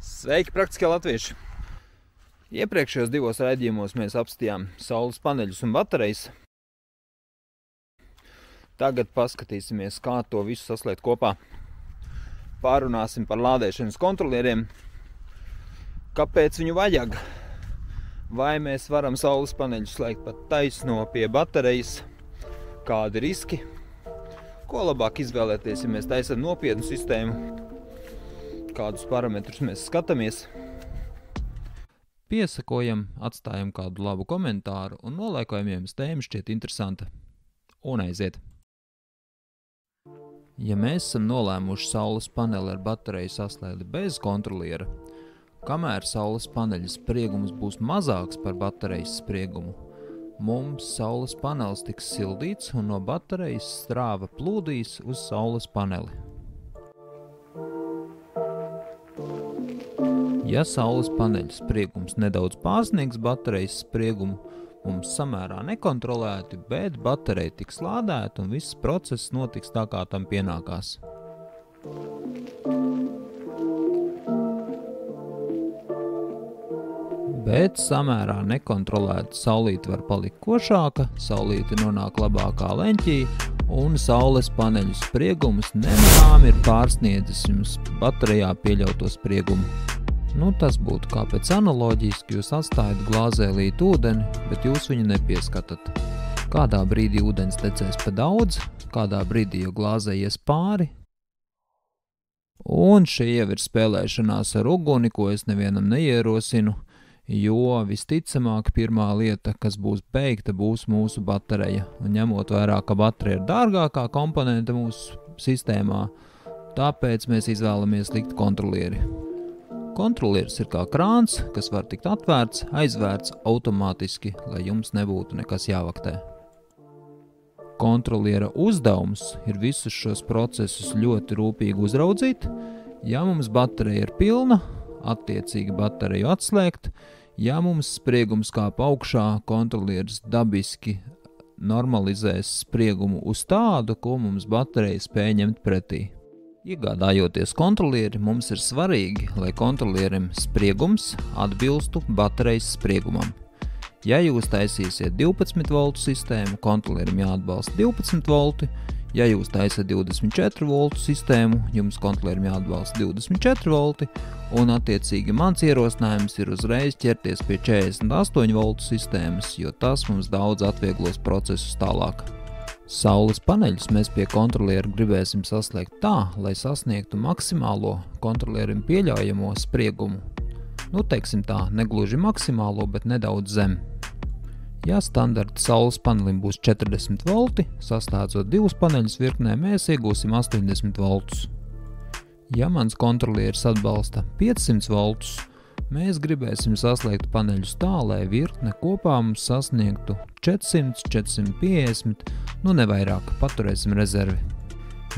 Sveiki, praktiskie latvieši! Iepriekšējos divos raidījumos mēs apskatījām saules paneļus un baterijas. Tagad paskatīsimies, kā to visu saslēgt kopā. Pārunāsim par lādēšanas kontrolieriem, kāpēc viņu vajag, vai mēs varam saules paneļus slēgt pat taisno pie baterijas, kādi riski, ko labāk izvēlēties, ja mēs taisam nopietnu sistēmu, kādus parametrus mēs skatāmies. Piesakojam, atstājam kādu labu komentāru un nolaikojam, ja jums tēma šķiet interesanta. Un aiziet! Ja mēs esam nolēmuši saules paneli ar bateriju saslēgt bez kontroliera, kamēr saules paneļa spriegums būs mazāks par baterijas spriegumu, mums saules panelis tiks sildīts un no baterijas strāva plūdīs uz saules paneli. Ja saules paneļa spriegums nedaudz pārsniegs baterijas spriegumu, mums samērā nekontrolēti, bet baterija tiks lādēta un viss process notiks tā, kā tam pienākās. Bet samērā nekontrolēta saulīte var palikt košāka, saulīte nonāk labākā leņķī un saules paneļu spriegums nemanām ir pārsniedzis jums baterijā pieļauto spriegumu. Tas būtu kā pēc analoģijas, ka jūs atstājat glāzēlīt ūdeni, bet jūs viņu nepieskatat. Kādā brīdī ūdens tecēs pa daudz, kādā brīdī jau glāzē ies pāri. Un šī jau ir spēlēšanās ar uguni, ko es nevienam neierosinu, jo visticamāk pirmā lieta, kas būs beigta, būs mūsu baterija. Un ņemot vērā, ka baterija ir dārgākā komponente mūsu sistēmā, tāpēc mēs izvēlamies likt kontrolieri. Kontrolieris ir kā krāns, kas var tikt atvērts, aizvērts automātiski, lai jums nebūtu nekas jāvaktē. Kontroliera uzdevums ir visus šos procesus ļoti rūpīgi uzraudzīt. Ja mums baterija ir pilna, attiecīgi bateriju atslēgt. Ja mums spriegums kāp augšā, kontrolieris dabiski normalizēs spriegumu uz tādu, ko mums baterija spēj ņemt pretī. Iegādājoties kontrolieri, mums ir svarīgi, lai kontrolierim spriegums atbilstu baterijas spriegumam. Ja jūs taisīsiet 12 voltu sistēmu, kontrolierim jāatbalsta 12 volti. Ja jūs taisat 24 voltu sistēmu, jums kontrolierim jāatbalsta 24 volti. Un attiecīgi mans ierosinājums ir uzreiz ķerties pie 48 voltu sistēmas, jo tas mums daudz atvieglos procesus tālāk. Saules paneļus mēs pie kontroliera gribēsim saslēgt tā, lai sasniegtu maksimālo kontrolierim pieļaujamo spriegumu. Teiksim tā, negluži maksimālo, bet nedaudz zem. Ja standarta saules panelim būs 40 volti, saslēdzot divus paneļus virknē, mēs iegūsim 80 voltus. Ja mans kontrolieris atbalsta 500 voltus, mēs gribēsim saslēgt paneļus tā, lai virkne kopā mums sasniegtu 400, 450, nevairāk, paturēsim rezervi.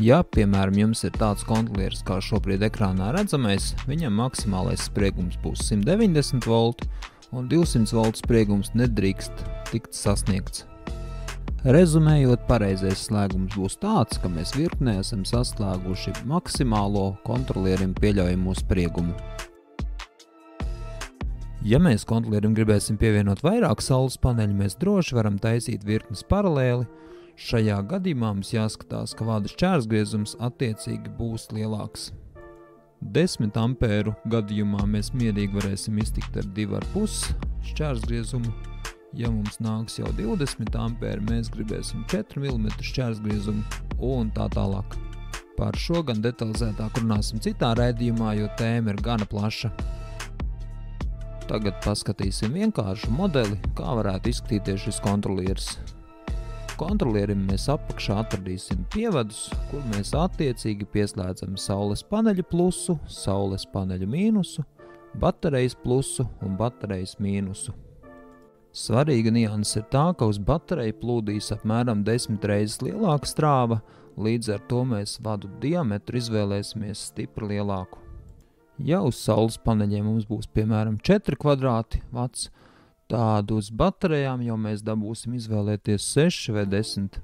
Ja, piemēram, jums ir tāds kontrolieris, kā šobrīd ekrānā redzamais, viņam maksimālais spriegums būs 190 volti un 200 voltu spriegums nedrīkst tikt sasniegts. Rezumējot, pareizais slēgums būs tāds, ka mēs virknē esam saslēguši maksimālo kontrolierim pieļaujamo spriegumu. Ja mēs kontrolierim gribēsim pievienot vairāk saules paneļu, mēs droši varam taisīt virknes paralēli. Šajā gadījumā mums jāskatās, ka vada šķērsgriezums attiecīgi būs lielāks. 10 ampēru gadījumā mēs mierīgi varēsim iztikt ar 2,5 šķērsgriezumu. Ja mums nāks jau 20 ampēri, mēs gribēsim 4 mm šķērsgriezumu un tā tālāk. Par šo gan detalizētāk runāsim citā raidījumā, jo tēma ir gana plaša. Tagad paskatīsim vienkāršu modeli, kā varētu izskatīties šis kontrolieris. Kontrolierim mēs apakšā atradīsim pievadus, kur mēs attiecīgi pieslēdzam saules paneļa plusu, saules paneļa mīnusu, baterijas plusu un baterijas mīnusu. Svarīga nianse ir tā, ka uz bateriju plūdīs apmēram 10 reizes lielāka strāva, līdz ar to mēs vadu diametru izvēlēsimies stipri lielāku. Ja uz saules paneļiem mums būs piemēram 4 kvadrāti vats, tādu uz baterijām jau mēs dabūsim izvēlēties 6 vai 10.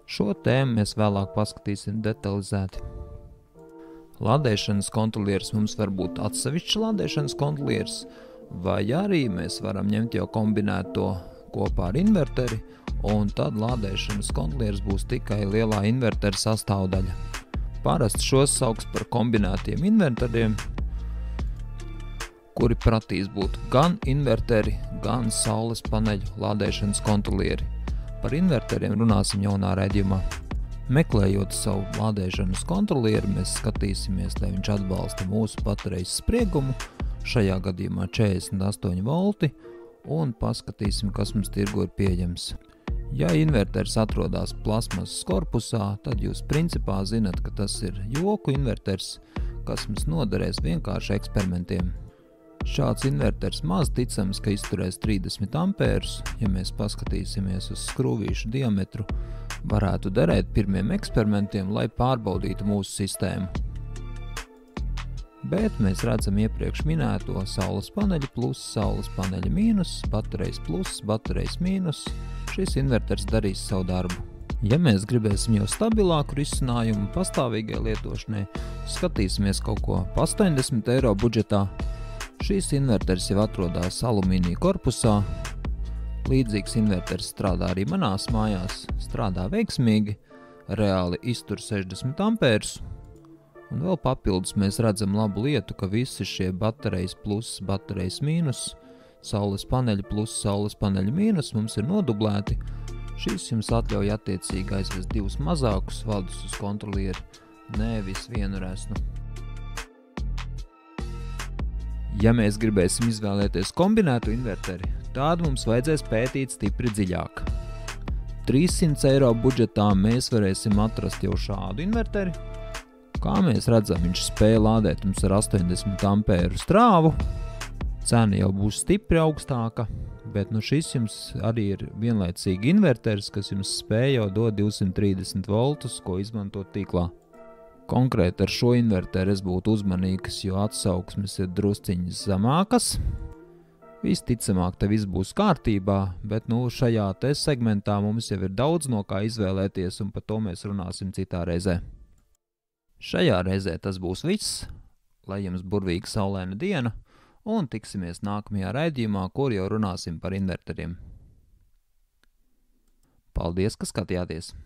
Šo tēmu mēs vēlāk paskatīsim detalizēti. Lādēšanas kontrolieris mums var būt atsevišķs lādēšanas kontrolieris, vai arī mēs varam ņemt jau kombinēto kopā ar inverteri, un tad lādēšanas kontrolieris būs tikai lielā invertera sastāvdaļa. Parasti šos sauks par kombinētiem inverteriem, kuri pratīs būt gan inverteri, gan saules paneļu lādēšanas kontrolieri. Par inverteriem runāsim jaunā raidījumā. Meklējot savu lādēšanas kontrolieri, mēs skatīsimies, lai viņš atbalsta mūsu baterijas spriegumu, šajā gadījumā 48 volti, un paskatīsim, kas mums tirgu ir pieejams. Ja inverters atrodas plasmasas korpusā, tad jūs principā zinat, ka tas ir joku inverters, kas mums noderēs vienkārši eksperimentiem. Šāds inverters maz ticams, ka izturēs 30 ampērus, ja mēs paskatīsimies uz skrūvīšu diametru, varētu derēt pirmiem eksperimentiem, lai pārbaudītu mūsu sistēmu. Bet mēs redzam iepriekš minēto saules paneļa plus, saules paneļa mīnus, baterijas plus, baterijas mīnus. Šis inverters darīs savu darbu. Ja mēs gribēsim jau stabilāku risinājumu pastāvīgai lietošanai, skatīsimies kaut ko pa 80 eiro budžetā. Šīs inverters jau atrodas alumīnija korpusā. Līdzīgs inverters strādā arī manās mājās, strādā veiksmīgi, reāli iztur 60 ampērus. Un vēl papildus mēs redzam labu lietu, ka visi šie baterijas plus, baterijas mīnus, saules paneļi plus, saules paneļi mīnus mums ir nodublēti. Šīs jums atļauj attiecīgi aizvest divus mazākus vadus uz kontrolieri, nevis vienu resnu. Ja mēs gribēsim izvēlēties kombinētu inverteri, tādu mums vajadzēs pētīt stipri dziļāk. 300 eiro budžetā mēs varēsim atrast jau šādu inverteri. Kā mēs redzam, viņš spēja lādēt mums ar 80 ampēru strāvu. Cena jau būs stipri augstāka, bet šis jums arī ir vienlaicīgi inverters, kas jums spēja jau dot 230 voltus, ko izmantot tīklā. Konkrēti ar šo inverteri es būtu uzmanīgs, jo atsauksmes ir drusciņas zemākas. Visticamāk, te viss būs kārtībā, bet šajā te segmentā mums jau ir daudz no kā izvēlēties, un par to mēs runāsim citā reizē. Šajā reizē tas būs viss, lai jums burvīga saulaina diena, un tiksimies nākamajā raidījumā, kur jau runāsim par inverteriem. Paldies, ka skatījāties!